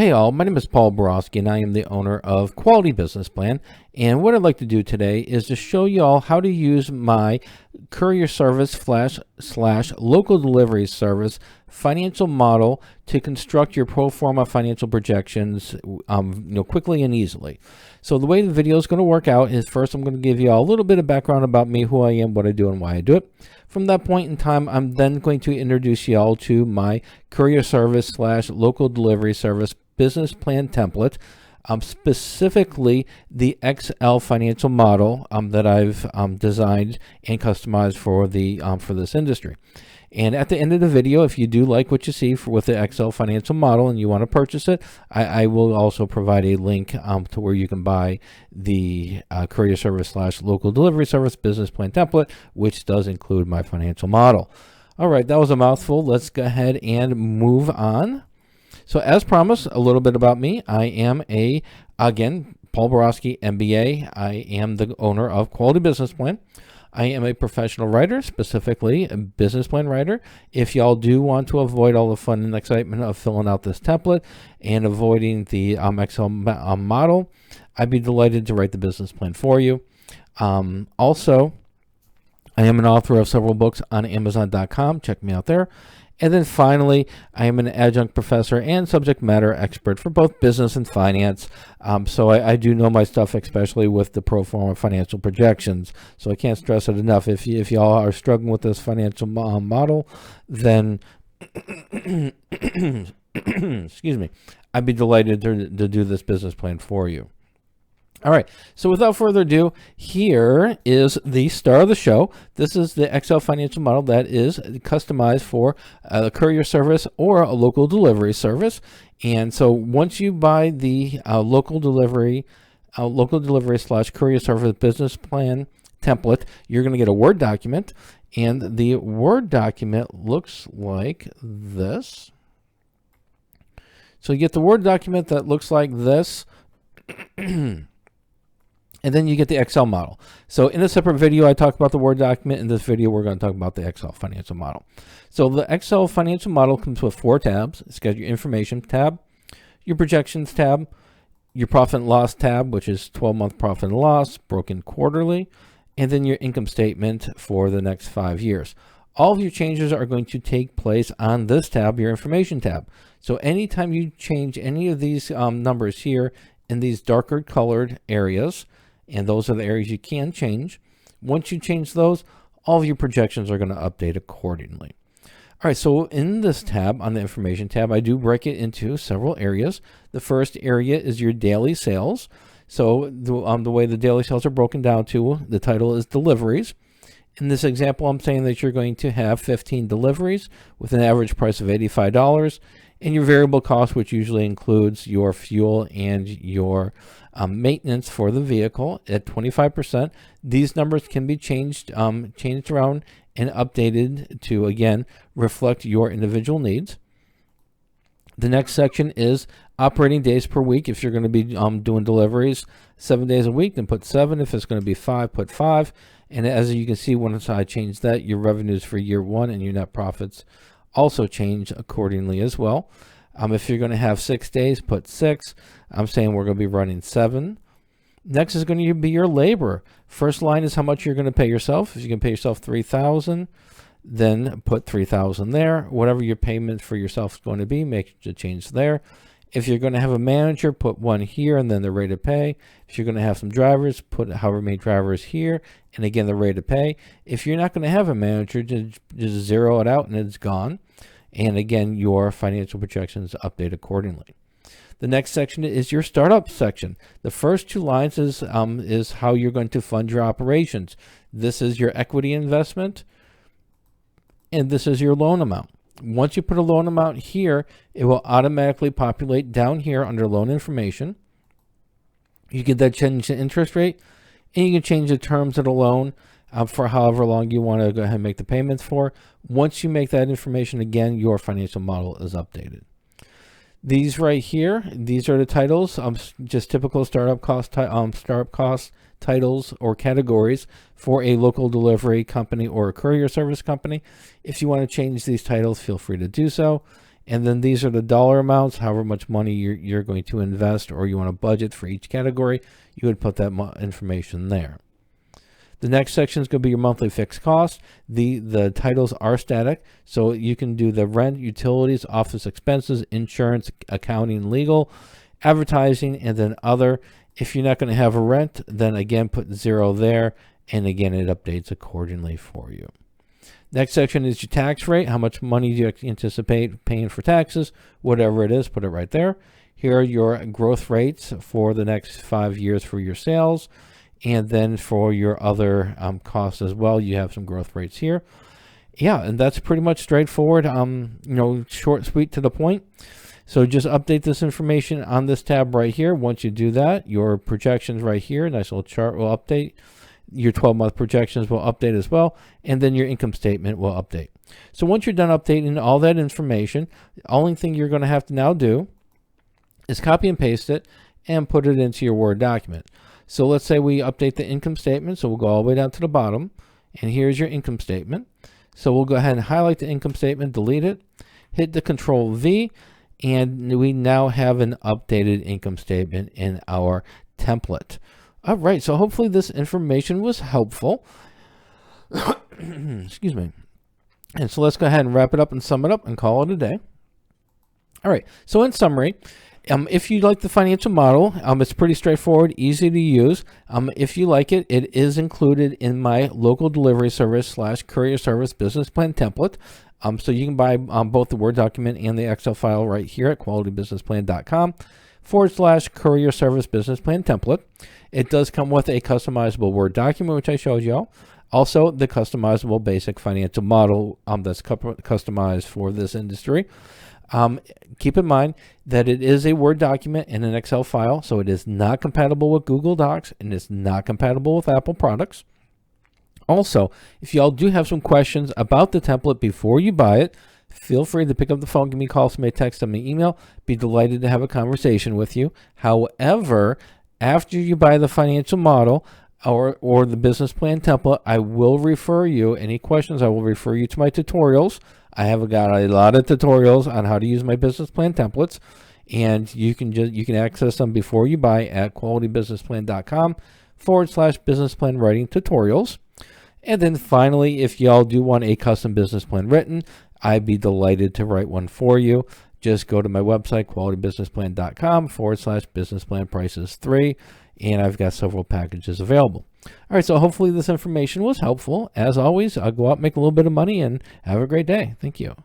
Hey all, my name is Paul Borosky and I am the owner of Quality Business Plan. And what I'd like to do today is to show you all how to use my Courier Service slash local delivery service financial model to construct your pro forma financial projections quickly and easily. So the way the video is going to work out is first I'm going to give you all a little bit of background about me, who I am, what I do, and why I do it. From that point in time, I'm then going to introduce you all to my Courier Service slash local delivery service business plan template, specifically the Excel financial model that I've designed and customized for this industry. And at the end of the video, if you do like what you see with the Excel financial model and you want to purchase it, I will also provide a link to where you can buy the Courier Service slash local delivery service business plan template, which does include my financial model. All right, that was a mouthful. Let's go ahead and move on. So as promised, a little bit about me. I am again, Paul Borosky, MBA. I am the owner of Quality Business Plan. I am a professional writer, specifically a business plan writer. If y'all do want to avoid all the fun and excitement of filling out this template and avoiding the Excel model, I'd be delighted to write the business plan for you. Also, I am an author of several books on Amazon.com. Check me out there. And then finally, I am an adjunct professor and subject matter expert for both business and finance. So I do know my stuff, especially with the pro forma financial projections. So I can't stress it enough. If y'all are struggling with this financial model, then excuse me, I'd be delighted to do this business plan for you. All right, so without further ado, here is the star of the show. This is the Excel financial model that is customized for a courier service or a local delivery service. And so once you buy the local delivery slash courier service business plan template, you're going to get a Word document. And the Word document looks like this. So you get the Word document that looks like this. And then you get the Excel model. So in a separate video, I talk about the Word document. In this video, we're going to talk about the Excel financial model. So the Excel financial model comes with 4 tabs. It's got your information tab, your projections tab, your profit and loss tab, which is 12-month profit and loss broken quarterly, and then your income statement for the next 5 years. All of your changes are going to take place on this tab, your information tab. So anytime you change any of these numbers here in these darker colored areas, and those are the areas you can change. Once you change those, all of your projections are going to update accordingly. All right, so in this tab, on the information tab, I do break it into several areas. The first area is your daily sales. So the way the daily sales are broken down to, the title is deliveries. In this example, I'm saying that you're going to have 15 deliveries with an average price of $85. And your variable cost, which usually includes your fuel and your maintenance for the vehicle at 25%. These numbers can be changed around and updated to, again, reflect your individual needs. The next section is operating days per week. If you're going to be doing deliveries 7 days a week, then put 7. If it's going to be 5, put 5. And as you can see, once I change that, your revenues for year 1 and your net profits also change accordingly as well. If you're going to have 6 days, put 6. I'm saying we're going to be running 7. Next is going to be your labor. First line is how much you're going to pay yourself. If you can pay yourself $3,000, then put $3,000 there. Whatever your payment for yourself is going to be, make the change there. If you're going to have a manager, put 1 here and then the rate of pay. If you're going to have some drivers, put however many drivers here and again the rate of pay. If you're not going to have a manager, just zero it out and it's gone. And again, your financial projections update accordingly. The next section is your startup section. The first 2 lines is how you're going to fund your operations. This is your equity investment, and this is your loan amount. Once you put a loan amount here, it will automatically populate down here under loan information. You get that change in interest rate, and you can change the terms of the loan for however long you want to go ahead and make the payments for. Once you make that information, again, your financial model is updated. These right here, these are the titles, just typical startup cost titles or categories for a local delivery company or a courier service company. If you want to change these titles, feel free to do so. And then these are the dollar amounts, however much money you're going to invest or you want to budget for each category, you would put that information there. The next section is going to be your monthly fixed cost. The titles are static, so you can do the rent, utilities, office expenses, insurance, accounting, legal, advertising, and then other. If you're not going to have a rent, then again, put 0 there, and again, it updates accordingly for you. Next section is your tax rate. How much money do you anticipate paying for taxes? Whatever it is, put it right there. Here are your growth rates for the next 5 years for your sales. And then for your other costs as well, you have some growth rates here. Yeah, and that's pretty much straightforward, short, sweet, to the point. So just update this information on this tab right here. Once you do that, your projections right here, nice little chart will update. Your 12-month projections will update as well, and then your income statement will update. So once you're done updating all that information, the only thing you're going to have to now do is copy and paste it and put it into your Word document. So let's say we update the income statement, so we'll go all the way down to the bottom, and here's your income statement. So we'll go ahead and highlight the income statement, delete it, hit the Control V, and we now have an updated income statement in our template. All right, so hopefully this information was helpful. Excuse me. And so let's go ahead and wrap it up and sum it up and call it a day. All right, so in summary, if you like the financial model, it's pretty straightforward, easy to use. If you like it, it is included in my local delivery service / courier service business plan template. So you can buy both the Word document and the Excel file right here at qualitybusinessplan.com / courier service business plan template. It does come with a customizable Word document, which I showed y'all. Also, the customizable basic financial model that's customized for this industry. Keep in mind that it is a Word document and an Excel file, so it is not compatible with Google Docs and it's not compatible with Apple products. Also, if y'all do have some questions about the template before you buy it, feel free to pick up the phone, give me a call, send me a text, send me an email. Be delighted to have a conversation with you. However, after you buy the financial model or the business plan template, I will refer you, any questions, I will refer you to my tutorials. I have got a lot of tutorials on how to use my business plan templates, and you can access them before you buy at qualitybusinessplan.com / business plan writing tutorials. And then finally, if y'all do want a custom business plan written, I'd be delighted to write one for you. Just go to my website, qualitybusinessplan.com / business plan prices 3, and I've got several packages available. All right, so hopefully this information was helpful. As always, I'll go out and make a little bit of money and have a great day. Thank you.